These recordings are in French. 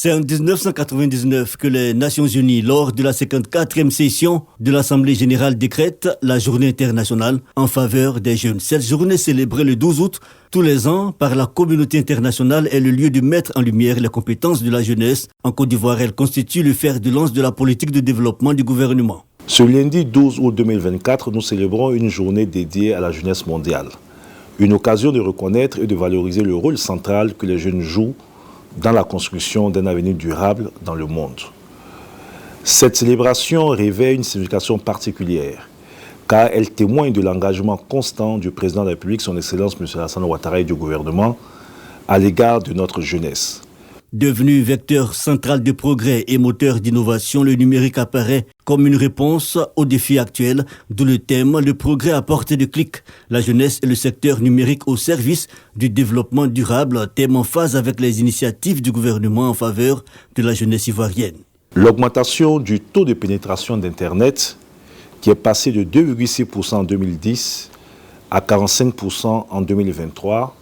C'est en 1999 que les Nations Unies, lors de la 54e session de l'Assemblée générale, décrètent la journée internationale en faveur des jeunes. Cette journée célébrée le 12 août tous les ans par la communauté internationale est le lieu de mettre en lumière les compétences de la jeunesse. En Côte d'Ivoire, elle constitue le fer de lance de la politique de développement du gouvernement. Ce lundi 12 août 2024, nous célébrons une journée dédiée à la jeunesse mondiale. Une occasion de reconnaître et de valoriser le rôle central que les jeunes jouent dans la construction d'un avenir durable dans le monde. Cette célébration revêt une signification particulière, car elle témoigne de l'engagement constant du président de la République, son Excellence M. Alassane Ouattara et du gouvernement, à l'égard de notre jeunesse. Devenu vecteur central de progrès et moteur d'innovation, le numérique apparaît comme une réponse aux défis actuels, d'où le thème « Le progrès à portée de clic ». La jeunesse et le secteur numérique au service du développement durable, thème en phase avec les initiatives du gouvernement en faveur de la jeunesse ivoirienne. L'augmentation du taux de pénétration d'Internet, qui est passé de 2,6% en 2010 à 45% en 2023,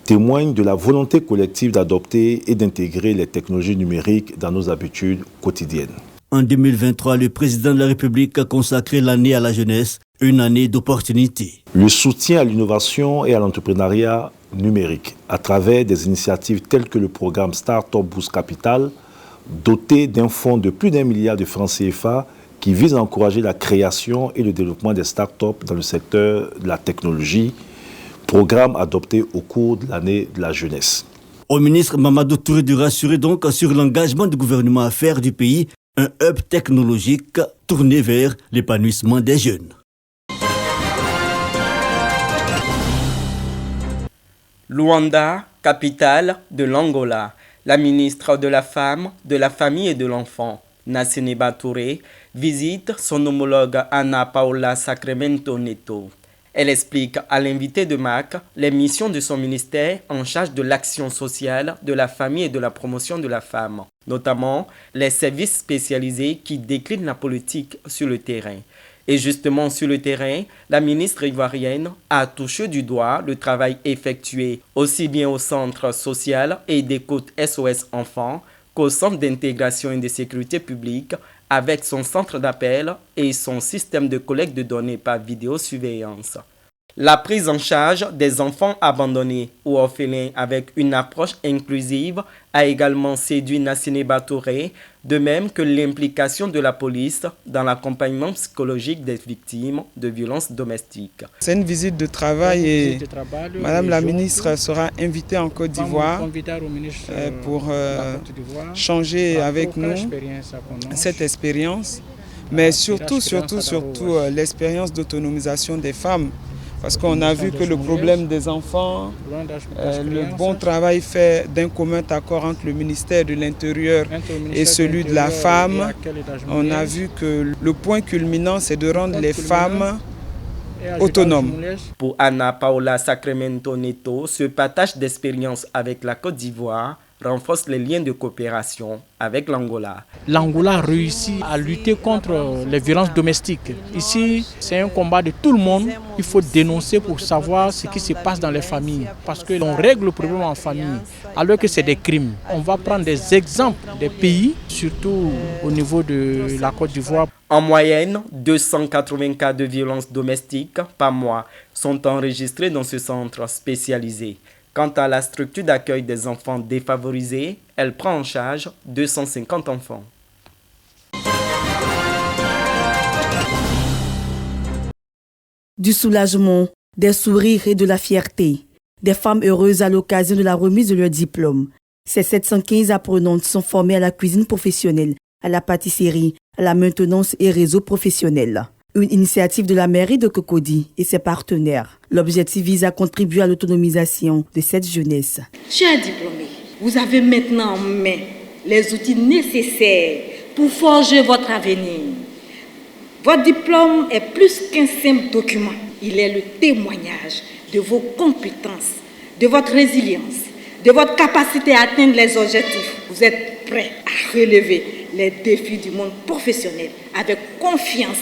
témoigne de la volonté collective d'adopter et d'intégrer les technologies numériques dans nos habitudes quotidiennes. En 2023, le président de la République a consacré l'année à la jeunesse, une année d'opportunités. Le soutien à l'innovation et à l'entrepreneuriat numérique à travers des initiatives telles que le programme Startup Boost Capital, doté d'un fonds de plus d'1 milliard de francs CFA qui vise à encourager la création et le développement des startups dans le secteur de la technologie, programme adopté au cours de l'année de la jeunesse. Au ministre Mamadou Touré de rassurer donc sur l'engagement du gouvernement à faire du pays un hub technologique tourné vers l'épanouissement des jeunes. Luanda, capitale de l'Angola. La ministre de la Femme, de la Famille et de l'Enfant, Nasseneba Touré, visite son homologue Ana Paula Sacramento Neto. Elle explique à l'invité de MAC les missions de son ministère en charge de l'action sociale, de la famille et de la promotion de la femme, notamment les services spécialisés qui déclinent la politique sur le terrain. Et justement sur le terrain, la ministre ivoirienne a touché du doigt le travail effectué aussi bien au centre social et d'écoute SOS Enfants qu'au centre d'intégration et de sécurité publique avec son centre d'appel et son système de collecte de données par vidéosurveillance. La prise en charge des enfants abandonnés ou orphelins avec une approche inclusive a également séduit Nasseneba Touré, de même que l'implication de la police dans l'accompagnement psychologique des victimes de violences domestiques. C'est une visite de travail et Madame la ministre sera invitée en Côte d'Ivoire pour changer avec nous cette expérience, mais surtout l'expérience d'autonomisation des femmes. Parce qu'on a vu que le problème des enfants, le bon travail fait d'un commun accord entre le ministère de l'Intérieur et celui de la femme, on a vu que le point culminant, c'est de rendre les femmes autonomes. Pour Ana Paula Sacramento Neto, ce partage d'expérience avec la Côte d'Ivoire renforce les liens de coopération avec l'Angola. L'Angola réussit à lutter contre les violences domestiques. Ici, c'est un combat de tout le monde. Il faut dénoncer pour savoir ce qui se passe dans les familles. Parce qu'on règle le problème en famille, alors que c'est des crimes. On va prendre des exemples des pays, surtout au niveau de la Côte d'Ivoire. En moyenne, 280 cas de violences domestiques par mois sont enregistrés dans ce centre spécialisé. Quant à la structure d'accueil des enfants défavorisés, elle prend en charge 250 enfants. Du soulagement, des sourires et de la fierté. Des femmes heureuses à l'occasion de la remise de leur diplôme. Ces 715 apprenantes sont formées à la cuisine professionnelle, à la pâtisserie, à la maintenance et réseau professionnel. Une initiative de la mairie de Cocody et ses partenaires. L'objectif vise à contribuer à l'autonomisation de cette jeunesse. Chers diplômés, vous avez maintenant en main les outils nécessaires pour forger votre avenir. Votre diplôme est plus qu'un simple document. Il est le témoignage de vos compétences, de votre résilience, de votre capacité à atteindre les objectifs. Vous êtes prêts à relever les défis du monde professionnel avec confiance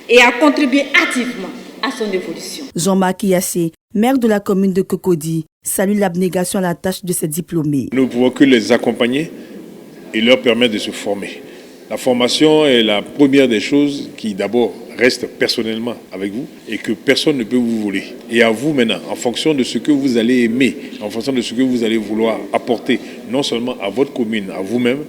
et à contribuer activement à son évolution. Jean-Marc Yassé, maire de la commune de Cocody, salue l'abnégation à la tâche de ses diplômés. Nous ne pouvons que les accompagner et leur permettre de se former. La formation est la première des choses qui d'abord reste personnellement avec vous et que personne ne peut vous voler. Et à vous maintenant, en fonction de ce que vous allez aimer, en fonction de ce que vous allez vouloir apporter, non seulement à votre commune, à vous-même,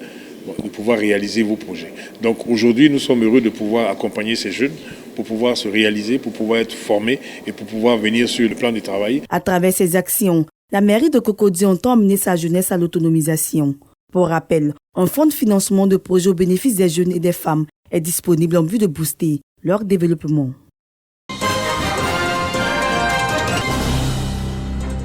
de pouvoir réaliser vos projets. Donc aujourd'hui, nous sommes heureux de pouvoir accompagner ces jeunes pour pouvoir se réaliser, pour pouvoir être formés et pour pouvoir venir sur le plan du travail. À travers ces actions, la mairie de Cocody entend amener sa jeunesse à l'autonomisation. Pour rappel, un fonds de financement de projets au bénéfice des jeunes et des femmes est disponible en vue de booster leur développement.